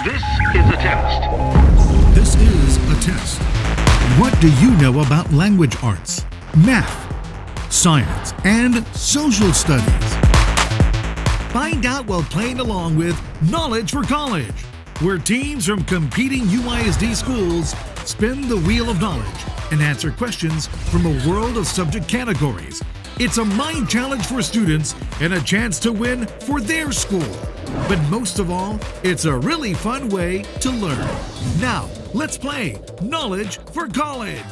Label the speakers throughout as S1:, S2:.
S1: This is a test.
S2: This is a test. What do you know about language arts, math, science, and social studies? Find out while playing along with Knowledge for College, where teams from competing UISD schools spin the wheel of knowledge and answer questions from a world of subject categories. It's a mind challenge for students and a chance to win for their school. But most of all, it's a really fun way to learn. Now, let's play Knowledge for College.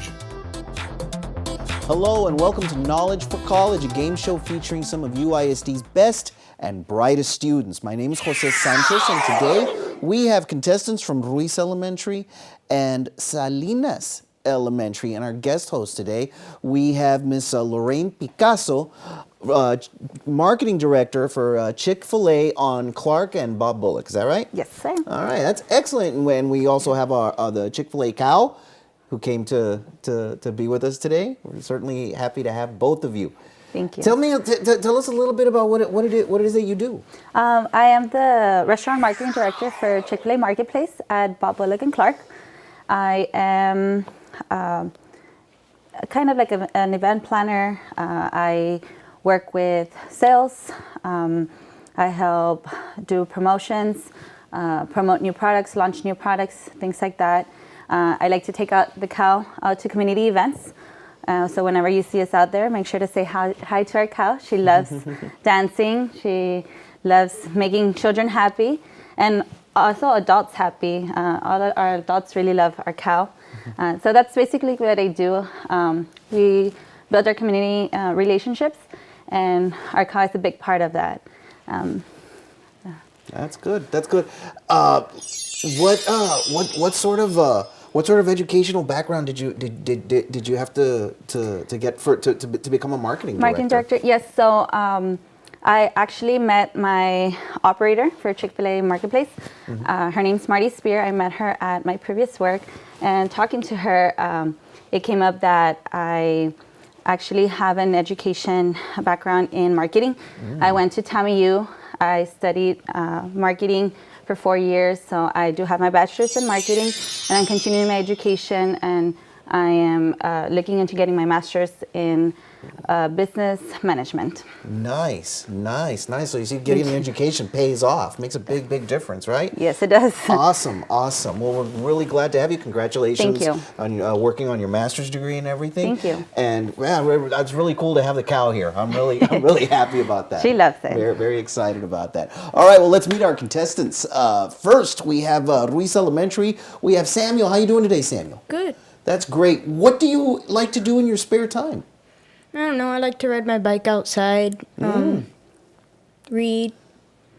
S3: Hello and welcome to Knowledge for College, a game show featuring some of UISD's best and brightest students. My name is Jose Sanchez, and today we have contestants from Ruiz Elementary and Salinas Elementary. And our guest host today, we have Miss Lorraine Picasso, marketing director for Chick-fil-A on Clark and Bob Bullock. Is that right?
S4: Yes, sir.
S3: All right, that's excellent. And when we also have our the Chick-fil-A cow, who came to be with us today. We're certainly happy to have both of you.
S4: Thank you.
S3: Tell us a little bit about what it is that you do.
S4: I am the restaurant marketing director for Chick-fil-A Marketplace at Bob Bullock and Clark. I am kind of like an event planner. I work with sales. I help do promotions, promote new products, launch new products, things like that. I like to take out the cow out to community events. So whenever you see us out there, make sure to say hi to our cow. She loves dancing. She loves making children happy and also adults happy. All of our adults really love our cow. So that's basically what I do. We build our community relationships, and our cow is a big part of that.
S3: That's good. That's good. What sort of educational background did you have to get to become a marketing director?
S4: Marketing director, yes. So I actually met my operator for Chick-fil-A Marketplace. Her name's Marty Spear. I met her at my previous work, and talking to her, it came up that I actually have an education background in marketing. I went to TAMIU. I studied marketing for 4 years, so I do have my bachelor's in marketing, and I'm continuing my education, and I am looking into getting my master's in business management.
S3: Nice. So you see, getting an education pays off, makes a big difference, right?
S4: Yes, it does.
S3: Awesome. Well, we're really glad to have you. Congratulations.
S4: Thank you.
S3: On working on your master's degree and everything.
S4: Thank you.
S3: And yeah, that's really cool to have the cow here. I'm really happy about that.
S4: She loves it.
S3: Very excited about that. All right, well, let's meet our contestants. First, we have Ruiz Elementary. We have Samuel. How you doing today, Samuel?
S5: Good.
S3: That's great. What do you like to do in your spare time?
S5: I don't know. I like to ride my bike outside, read,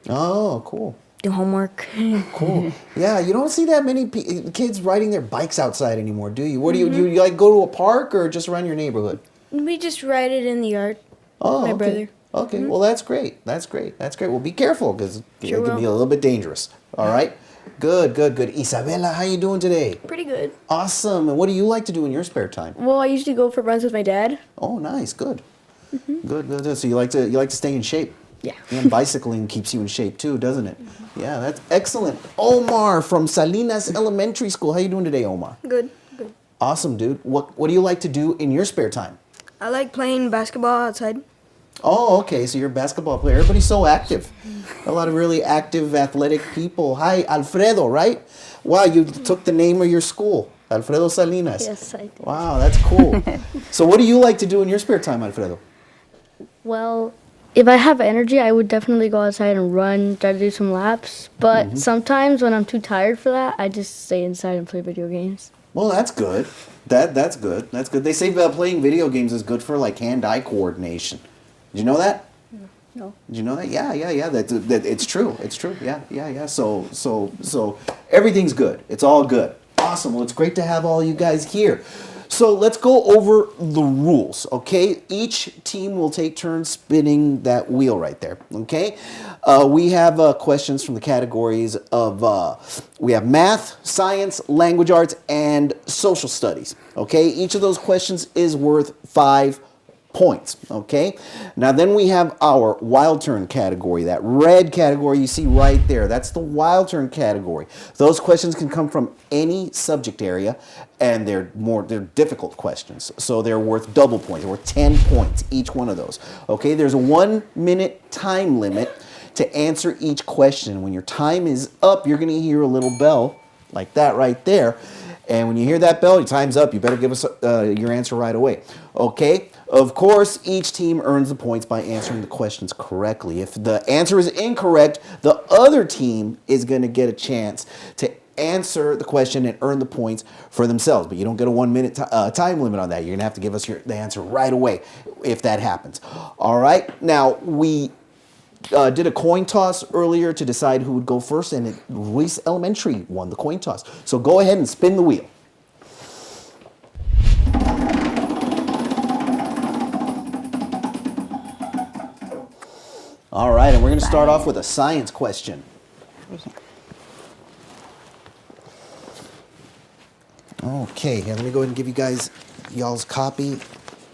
S3: Oh, cool.
S5: do homework.
S3: Cool. Yeah, you don't see that many kids riding their bikes outside anymore, do you? What do you like go to a park or just around your neighborhood?
S5: We just ride it in the yard.
S3: Oh,
S5: My
S3: okay.
S5: brother.
S3: Okay, well, that's great. That's great. Well, be careful because it
S5: Sure
S3: can be a
S5: will.
S3: little bit dangerous. All right? Good. Isabella, how you doing today?
S5: Pretty good.
S3: Awesome. And what do you like to do in your spare time?
S5: Well, I usually go for runs with my dad.
S3: Oh, nice. Good. Good. So you like to stay in shape?
S5: Yeah.
S3: And bicycling keeps you in shape too, doesn't it? Yeah, that's excellent. Omar from Salinas Elementary School. How you doing today, Omar?
S5: Good.
S3: Awesome, dude. What do you like to do in your spare time?
S5: I like playing basketball outside.
S3: Oh, okay. So you're a basketball player. Everybody's so active. A lot of really active, athletic people. Hi, Alfredo, right? Wow, you took the name of your school, Alfredo Salinas.
S5: Yes, I do.
S3: Wow, that's cool. So what do you like to do in your spare time, Alfredo?
S6: Well, if I have energy, I would definitely go outside and run, try to do some laps. But sometimes when I'm too tired for that, I just stay inside and play video games.
S3: Well, that's good. That's good. They say playing video games is good for like hand-eye coordination. Did you know that?
S6: No.
S3: Did you know that? Yeah. That it's true. It's true. Yeah. So everything's good. It's all good. Awesome. Well, it's great to have all you guys here. So let's go over the rules, okay? Each team will take turns spinning that wheel right there, okay? We have questions from the categories of, we have math, science, language arts, and social studies, okay? Each of those questions is worth 5 points, okay? Now then we have our wild turn category, that red category you see right there. That's the wild turn category. Those questions can come from any subject area, and they're difficult questions. So they're worth double points. They're worth 10 points, each one of those. Okay, there's a 1 minute time limit to answer each question. When your time is up, you're gonna hear a little bell like that right there. And when you hear that bell, your time's up. You better give us your answer right away. Okay? Of course, each team earns the points by answering the questions correctly. If the answer is incorrect, the other team is going to get a chance to answer the question and earn the points for themselves. But you don't get a 1 minute time limit on that. You're going to have to give us the answer right away if that happens. All right? Now, we did a coin toss earlier to decide who would go first, and Ruiz Elementary won the coin toss. So go ahead and spin the wheel. All right, and we're going to start off with a science question. Okay, here, let me go ahead and give you guys y'all's copy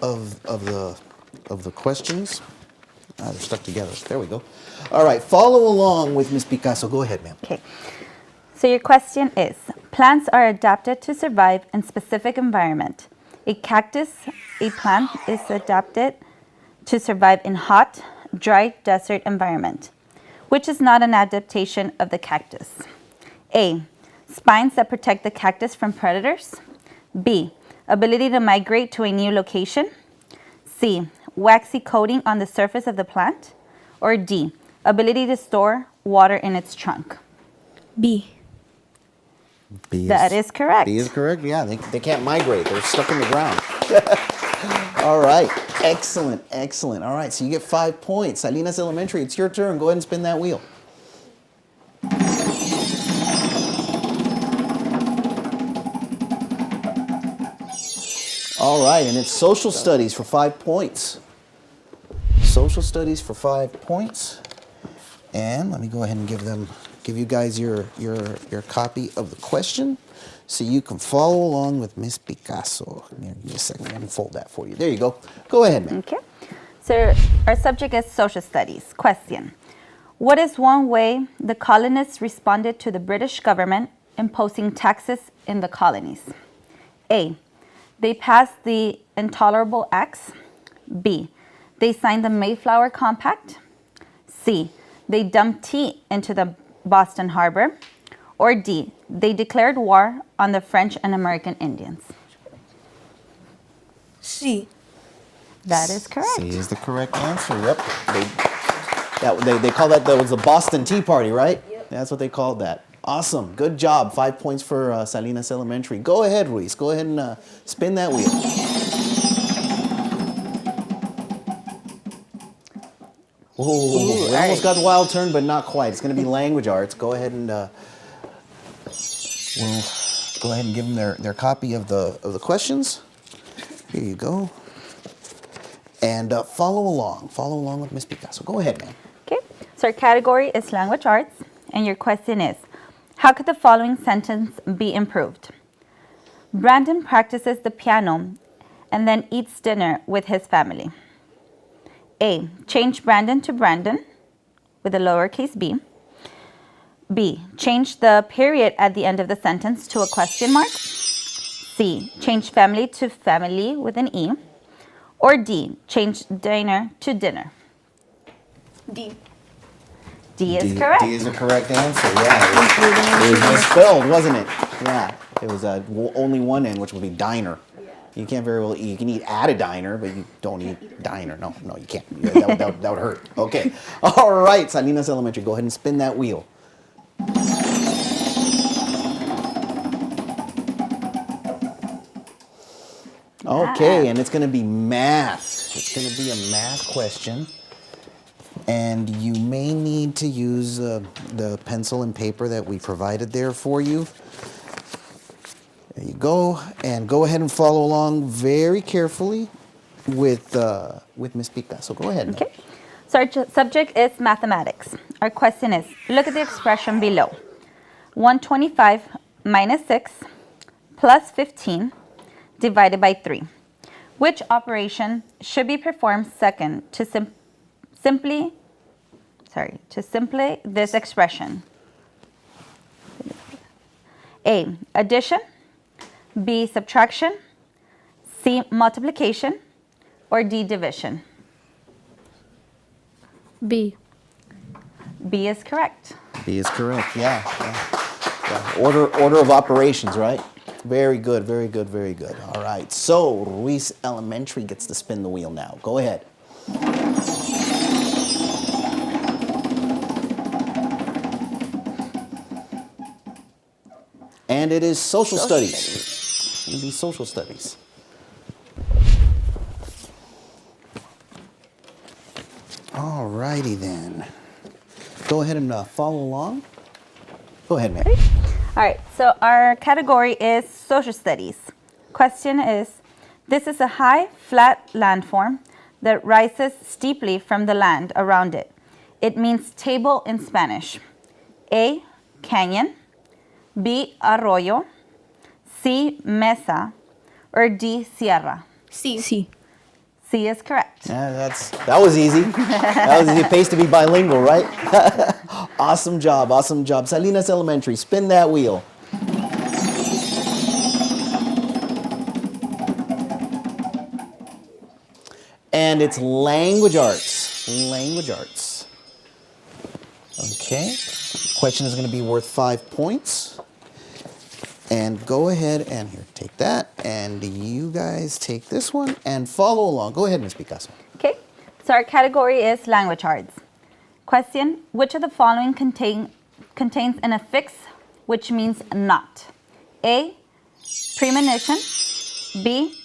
S3: of the questions. They're stuck together. There we go. All right, follow along with Ms. Picasso. Go ahead, ma'am.
S4: Okay. So your question is, plants are adapted to survive in specific environment. A cactus, a plant, is adapted to survive in hot, dry desert environment, which is not an adaptation of the cactus. A, spines that protect the cactus from predators. B, ability to migrate to a new location. C, waxy coating on the surface of the plant. Or D, ability to store water in its trunk.
S5: B.
S4: That is correct.
S3: B is correct. Yeah, they can't migrate. They're stuck in the ground. All right. Excellent. Excellent. All right. So you get 5 points. Salinas Elementary, it's your turn. Go ahead and spin that wheel. All right. And it's social studies for 5 points. Social studies for 5 points. And let me go ahead and give you guys your copy of the question so you can follow along with Miss Picasso. Here, give me a second. Let me fold that for you. There you go. Go ahead, ma'am.
S4: Okay. So our subject is social studies. Question. What is one way the colonists responded to the British government imposing taxes in the colonies? A, they passed the Intolerable Acts. B, they signed the Mayflower Compact. C, they dumped tea into the Boston Harbor. Or D, they declared war on the French and American Indians.
S5: C.
S4: That is correct.
S3: C is the correct answer. Yep. They call that was the Boston Tea Party, right? Yep. That's what they called that. Awesome. Good job. 5 points for Salinas Elementary. Go ahead, Ruiz. Go ahead and spin that wheel. Oh, we almost got the wild turn, but not quite. It's going to be language arts. Go ahead and we'll go ahead and give them their copy of the questions. Here you go. And follow along with Miss Picasso. Go ahead, ma'am.
S4: Okay. So our category is language arts, and your question is, how could the following sentence be improved? Brandon practices the piano and then eats dinner with his family. A, change Brandon to Brandon with a lowercase b. B, change the period at the end of the sentence to a question mark. C, change family to family with an E. Or D, change diner to dinner.
S5: D.
S4: D is correct.
S3: D is the correct answer, yeah. It was misspelled, wasn't it? Yeah, it was only one N, which would be diner. You can't very well eat. You can eat at a diner, but you don't eat diner. No, you can't. That would hurt. Okay. All right, Salinas Elementary, go ahead and spin that wheel. Okay, and it's going to be math. It's going to be a math question. And you may need to use the pencil and paper that we provided there for you. There you go. And go ahead and follow along very carefully with Ms. Picasso. Go ahead.
S4: Okay. So our subject is mathematics. Our question is, look at the expression below. 125 minus 6 plus 15 divided by 3. Which operation should be performed second to simply this expression? A, addition, B, subtraction, C, multiplication, or D, division?
S6: B.
S4: B is correct.
S3: B is correct. Yeah. Order of operations, right? Very good, very good, very good. All right. So Ruiz Elementary gets to spin the wheel now. Go ahead. And it is social studies. It's going to be social studies. All righty then. Go ahead and follow along. Go ahead, Mary.
S4: All right, so our category is social studies. Question is, this is a high, flat landform that rises steeply from the land around it. It means table in Spanish. A, canyon, B, arroyo, C, mesa, or D, sierra?
S5: C.
S6: C.
S4: C is correct.
S3: Yeah, that was easy. That was easy. It pays to be bilingual, right? Awesome job, awesome job. Salinas Elementary, spin that wheel. And it's language arts. Language arts. Okay. Question is going to be worth 5 points. And go ahead and here, take that. And you guys take this one and follow along. Go ahead, Ms. Picasso.
S4: Okay, so our category is language arts. Question, which of the following contains an affix which means not? A, premonition, B,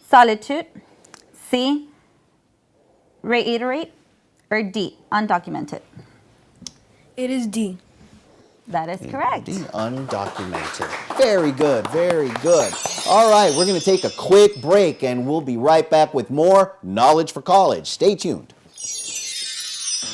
S4: solitude, C, reiterate, or D, undocumented?
S5: It is D.
S4: That is correct.
S3: D, undocumented. Very good, very good. All right, we're going to take a quick break and we'll be right back with more Knowledge for College. Stay tuned.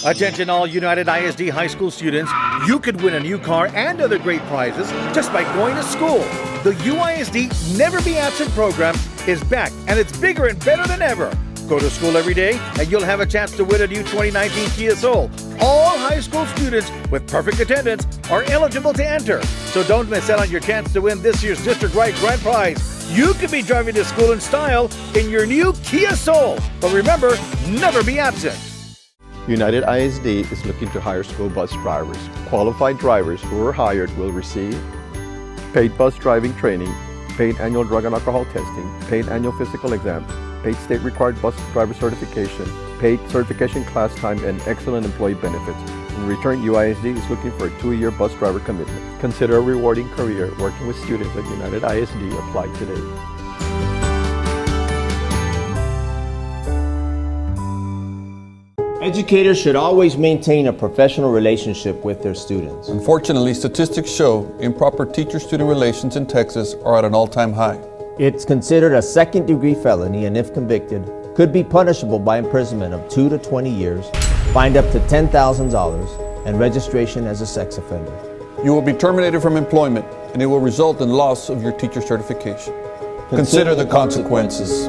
S1: Attention all United ISD high school students, you could win a new car and other great prizes just by going to school. The UISD Never Be Absent program is back and it's bigger and better than ever. Go to school every day and you'll have a chance to win a new 2019 Kia Soul. All high school students with perfect attendance are eligible to enter. So don't miss out on your chance to win this year's district-wide grand prize. You could be driving to school in style in your new Kia Soul. But remember, never be absent.
S7: United ISD is looking to hire school bus drivers. Qualified drivers who are hired will receive paid bus driving training, paid annual drug and alcohol testing, paid annual physical exam, paid state required bus driver certification, paid certification class time, and excellent employee benefits. In return, UISD is looking for a 2-year bus driver commitment. Consider a rewarding career working with students at United ISD. Apply today.
S8: Educators should always maintain a professional relationship with their students.
S9: Unfortunately, statistics show improper teacher-student relations in Texas are at an all-time high.
S8: It's considered a second-degree felony and if convicted, could be punishable by imprisonment of 2 to 20 years, fined up to $10,000, and registration as a sex offender.
S9: You will be terminated from employment and it will result in loss of your teacher certification. Consider the consequences.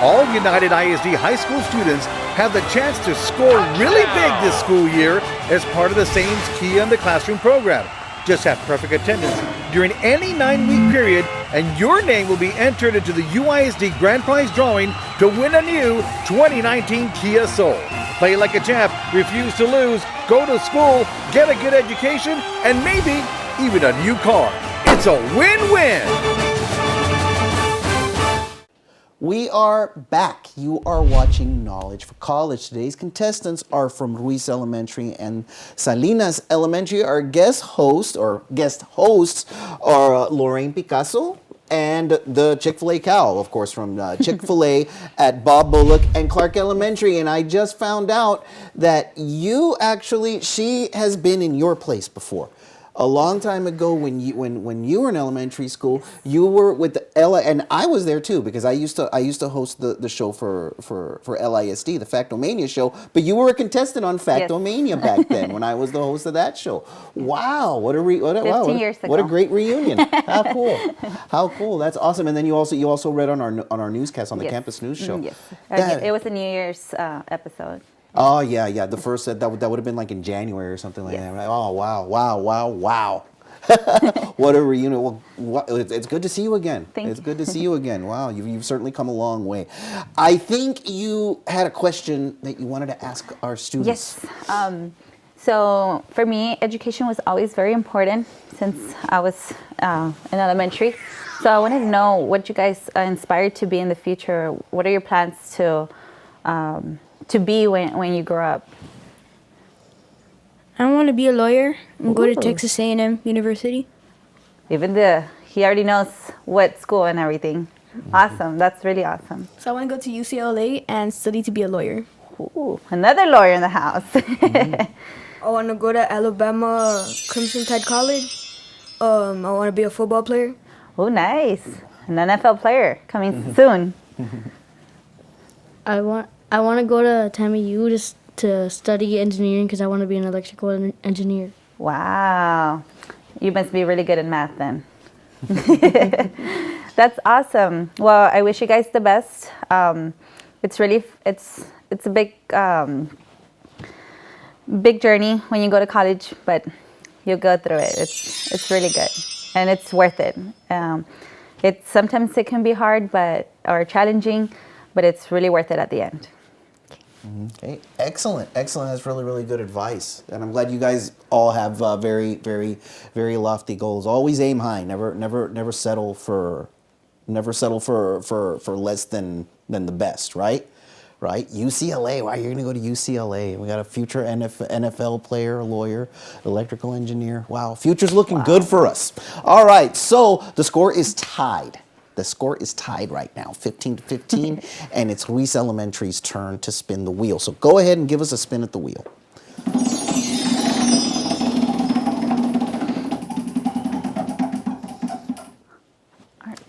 S1: All United ISD high school students have the chance to score really big this school year as part of the Sames Kia in the Classroom program. Just have perfect attendance during any 9-week period and your name will be entered into the UISD Grand Prize drawing to win a new 2019 Kia Soul. Play like a champ, refuse to lose, go to school, get a good education, and maybe even a new car. It's a win-win!
S3: We are back. You are watching Knowledge for College. Today's contestants are from Ruiz Elementary and Salinas Elementary. Our guest hosts are Lorraine Picasso and the Chick-fil-A cow, of course, from Chick-fil-A at Bob Bullock and Clark Elementary. And I just found out that she has been in your place before. A long time ago, when you were in elementary school, you were with the and I was there too because I used to host the show for LISD, the Factomania show. But you were a contestant on Factomania back then when I was the host of that show. Wow, what a
S4: 15 years ago.
S3: What a great reunion! How cool! How cool! That's awesome. And then you also read on our newscast on the Campus News Show.
S4: Yes,
S3: That-
S4: it was a New Year's episode.
S3: Oh yeah. The first that would have been like in January or something like that, right? Oh wow! What a reunion! Well, it's good to see you again. It's good to see you again. Wow, you've certainly come a long way. I think you had a question that you wanted to ask our students.
S4: Yes. So for me, education was always very important since I was in elementary. So I wanted to know what you guys inspired to be in the future. What are your plans to be when you grow up?
S5: I want to be a lawyer and go to Texas A&M University.
S4: He already knows what school and everything. Awesome. That's really awesome.
S5: So I want to go to UCLA and study to be a lawyer.
S4: Ooh, another lawyer in the house.
S5: I want to go to Alabama Crimson Tide College. I want to be a football player.
S4: Oh, nice. An NFL player coming soon.
S6: I want to go to TAMU to study engineering because I want to be an electrical engineer.
S4: Wow. You must be really good in math then. That's awesome. Well, I wish you guys the best. It's a big journey when you go to college, but you'll go through it. It's really good, and it's worth it. Sometimes it can be hard, or challenging, but it's really worth it at the end.
S3: Okay, excellent. That's really, really good advice, and I'm glad you guys all have very, very, very lofty goals. Always aim high. Never settle for less than the best. Right? UCLA. Wow, you're gonna go to UCLA. We got a future NFL player, a lawyer, electrical engineer. Wow, future's looking good for us. All right, so the score is tied. The score is tied right now, 15-15, and it's Ruiz Elementary's turn to spin the wheel. So go ahead and give us a spin at the wheel.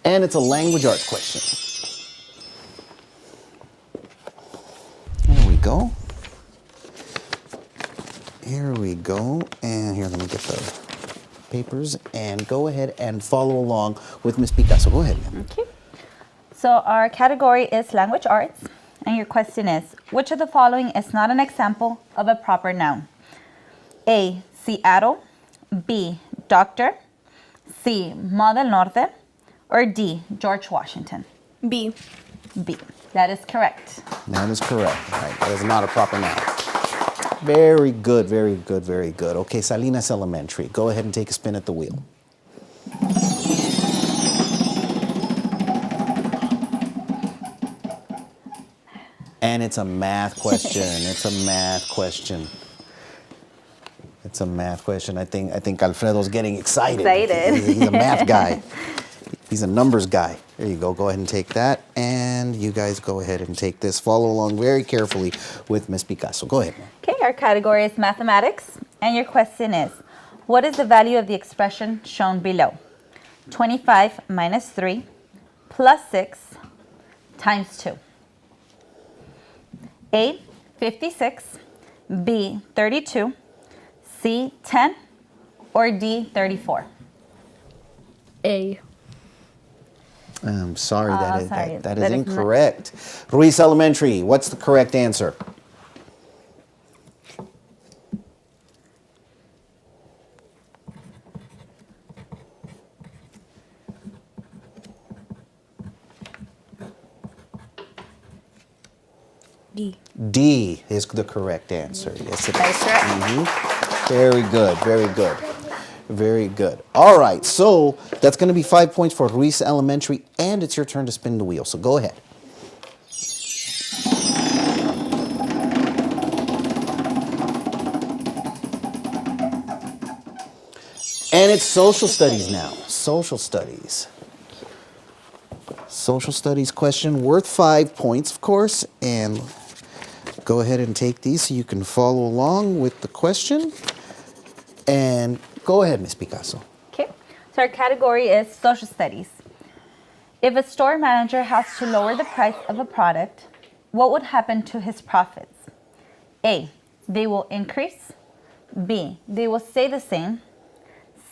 S3: And it's a language arts question. Here we go. And here, let me get the papers and go ahead and follow along with Ms. Picasso. Go ahead, ma'am.
S4: Okay. So our category is language arts, and your question is, which of the following is not an example of a proper noun? A, Seattle, B, doctor, C, Mar del Norte, or D, George Washington?
S5: B.
S4: B. That is correct.
S3: That is correct. Right. That is not a proper noun. Very good, very good, very good. Okay, Salinas Elementary. Go ahead and take a spin at the wheel. And it's a math question. It's a math question. I think Alfredo's getting excited. He's a math guy. He's a numbers guy. There you go. Go ahead and take that. And you guys go ahead and take this. Follow along very carefully with Ms. Picasso. Go ahead.
S4: Okay, our category is mathematics, and your question is, what is the value of the expression shown below? 25 minus 3 plus 6 times 2. A, 56, B, 32, C, 10, or D, 34?
S6: A.
S3: I'm sorry,
S4: sorry.
S3: that is incorrect. Ruiz Elementary, what's the correct answer?
S5: D.
S3: D is the correct answer. Yes, it is.
S4: That's correct.
S3: Very good, very good. Very good. All right, so that's going to be 5 points for Ruiz Elementary, and it's your turn to spin the wheel. So go ahead. And it's social studies now. Social studies. Social studies question worth 5 points, of course, and go ahead and take these so you can follow along with the question. And Go ahead, Miss Picasso.
S4: Okay, so our category is social studies. If a store manager has to lower the price of a product, what would happen to his profits? A, they will increase. B, they will stay the same.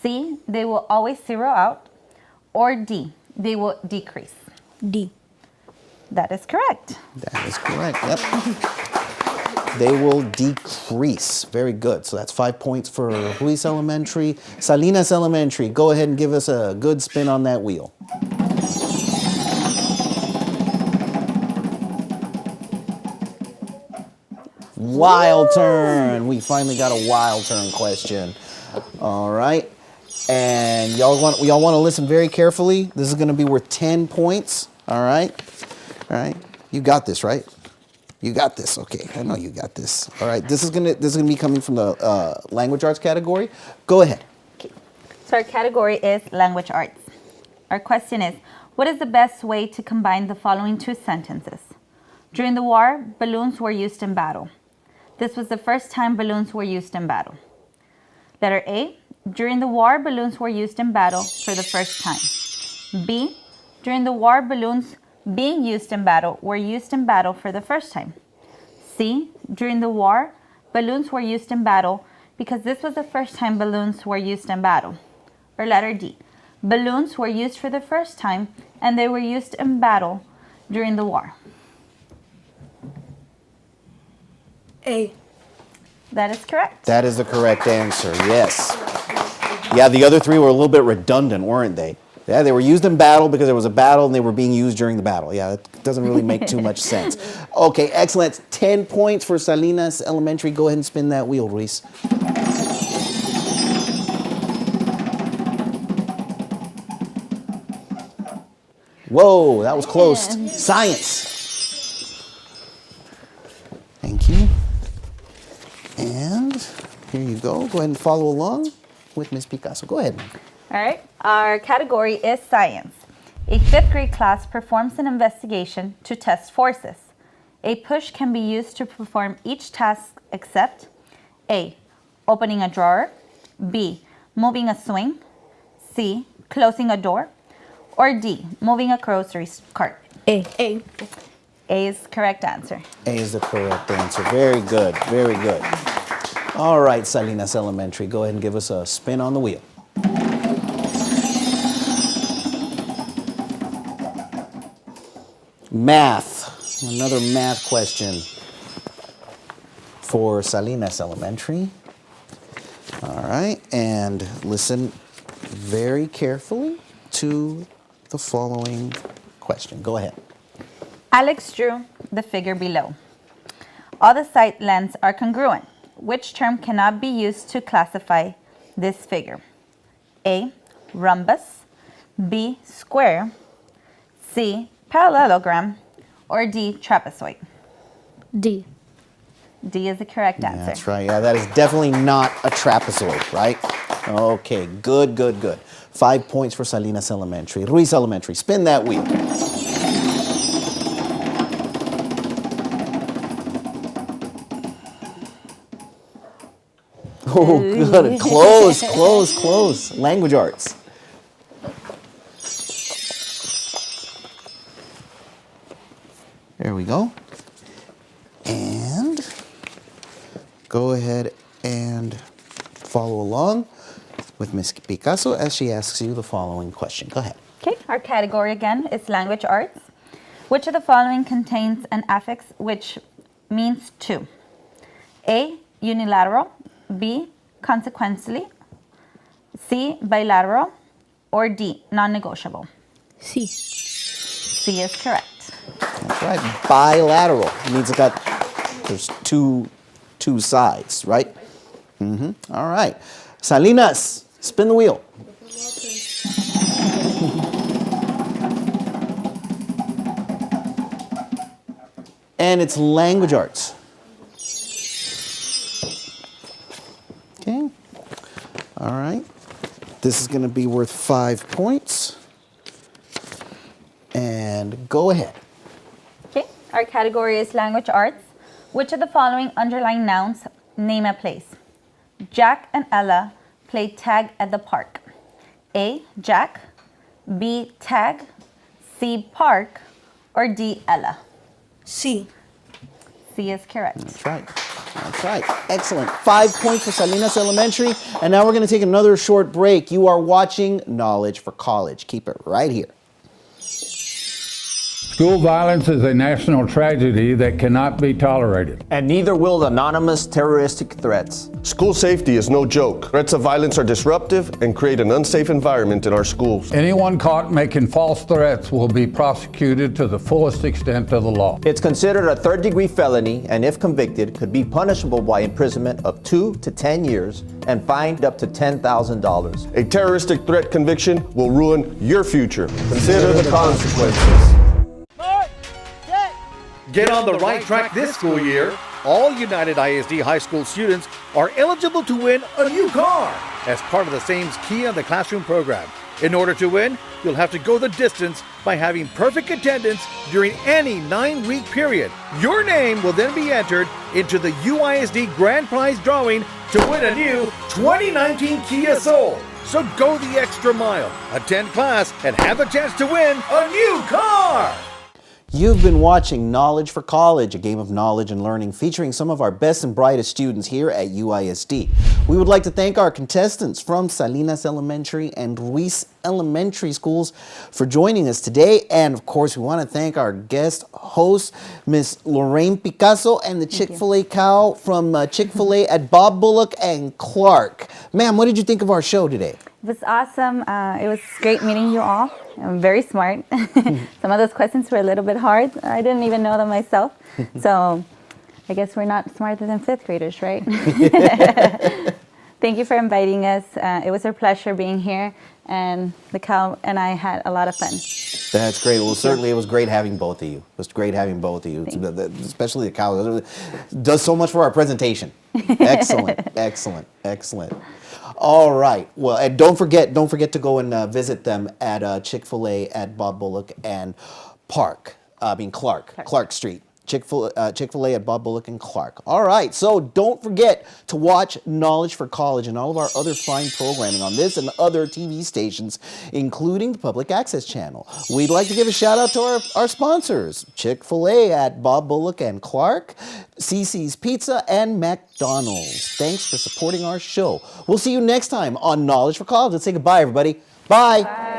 S4: C, they will always zero out. Or D, they will decrease.
S5: D.
S4: That is correct.
S3: That is correct. Yep. They will decrease. Very good. So that's 5 points for Ruiz Elementary. Salinas Elementary, go ahead and give us a good spin on that wheel. Wild turn. We finally got a wild turn question. All right. And y'all want to listen very carefully. This is going to be worth 10 points. All right. All right. You got this, right? You got this. Okay. I know you got this. All right. This is going to be coming from the language arts category. Go ahead.
S4: Okay. So our category is language arts. Our question is, what is the best way to combine the following two sentences? During the war, balloons were used in battle. This was the first time balloons were used in battle. Letter A, during the war, balloons were used in battle for the first time. B, during the war, balloons being used in battle were used in battle for the first time. C, during the war, balloons were used in battle because this was the first time balloons were used in battle. Or letter D, balloons were used for the first time and they were used in battle during the war.
S5: A.
S4: That is correct.
S3: That is the correct answer. Yes. Yeah, the other three were a little bit redundant, weren't they? Yeah, they were used in battle because there was a battle and they were being used during the battle. Yeah, that doesn't really make too much sense. Okay, excellent. 10 points for Salinas Elementary. Go ahead and spin that wheel, Ruiz. Whoa, that was close. Science. Thank you. And here you go. Go ahead and follow along with Ms. Picasso. Go ahead.
S4: All right. Our category is science. A fifth grade class performs an investigation to test forces. A push can be used to perform each task except A, opening a drawer, B, moving a swing, C, closing a door, or D, moving a grocery cart.
S5: A. A.
S4: A is the correct answer.
S3: A is the correct answer. Very good. Very good. All right, Salinas Elementary, go ahead and give us a spin on the wheel. Math. Another math question for Salinas Elementary. All right, and listen very carefully to the following question. Go ahead.
S4: Alex drew the figure below. All the side lengths are congruent. Which term cannot be used to classify this figure? A, rhombus, B, square, C, parallelogram, or D, trapezoid?
S6: D.
S4: D is the correct answer.
S3: That's right. Yeah, that is definitely not a trapezoid, right? Okay, good, good, good. 5 points for Salinas Elementary. Ruiz Elementary, spin that wheel. Oh, good. Close, close, close. Language arts. There we go. And go ahead and follow along with Ms. Picasso as she asks you the following question. Go ahead.
S4: Okay, our category again is language arts. Which of the following contains an affix which means to? A, unilateral, B, consequently, C, bilateral, or D, non-negotiable?
S5: C.
S4: C is correct.
S3: That's right. Bilateral. It means there's two sides, right? All right. Salinas, spin the wheel. And it's language arts. Okay. All right. This is going to be worth 5 points. And go ahead.
S4: Okay, our category is language arts. Which of the following underlying nouns name a place? Jack and Ella play tag at the park? A, Jack, B, tag, C, park, or D, Ella?
S5: C.
S4: C is correct.
S3: That's right. That's right. Excellent. 5 points for Salinas Elementary. And now we're going to take another short break. You are watching Knowledge for College. Keep it right here.
S10: School violence is a national tragedy that cannot be tolerated.
S8: And neither will anonymous terroristic threats.
S11: School safety is no joke. Threats of violence are disruptive and create an unsafe environment in our schools.
S10: Anyone caught making false threats will be prosecuted to the fullest extent of the law.
S8: It's considered a third-degree felony, and if convicted, could be punishable by imprisonment of 2 to 10 years and fined up to $10,000.
S11: A terroristic threat conviction will ruin your future. Consider the consequences.
S1: Get on the right track this school year. All United ISD high school students are eligible to win a new car as part of the same Kia in the Classroom program. In order to win, you'll have to go the distance by having perfect attendance during any 9-week period. Your name will then be entered into the UISD Grand Prize drawing to win a new 2019 Kia Soul. So go the extra mile, attend class, and have a chance to win a new car!
S3: You've been watching Knowledge for College, a game of knowledge and learning featuring some of our best and brightest students here at UISD. We would like to thank our contestants from Salinas Elementary and Ruiz Elementary Schools for joining us today. And of course, we want to thank our guest host, Miss Lorraine Picasso, and the Chick-fil-A cow from Chick-fil-A at Bob Bullock and Clark. Ma'am, what did you think of our show today?
S4: It was awesome. It was great meeting you all. I'm very smart. Some of those questions were a little bit hard. I didn't even know them myself. So I guess we're not smarter than 5th graders, right? Thank you for inviting us. It was a pleasure being here. And the cow and I had a lot of fun.
S3: That's great. Well, certainly it was great having both of you. It was great having both of you, especially the cow. It does so much for our presentation. Excellent, excellent, excellent. All right. Well, and don't forget to go and visit them at Chick-fil-A at Bob Bullock and Clark Street. Chick-fil-A at Bob Bullock and Clark. All right, so don't forget to watch Knowledge for College and all of our other fine programming on this and other TV stations, including the Public Access Channel. We'd like to give a shout out to our sponsors, Chick-fil-A at Bob Bullock and Clark, CC's Pizza, and McDonald's. Thanks for supporting our show. We'll see you next time on Knowledge for College. Let's say goodbye, everybody. Bye. Bye.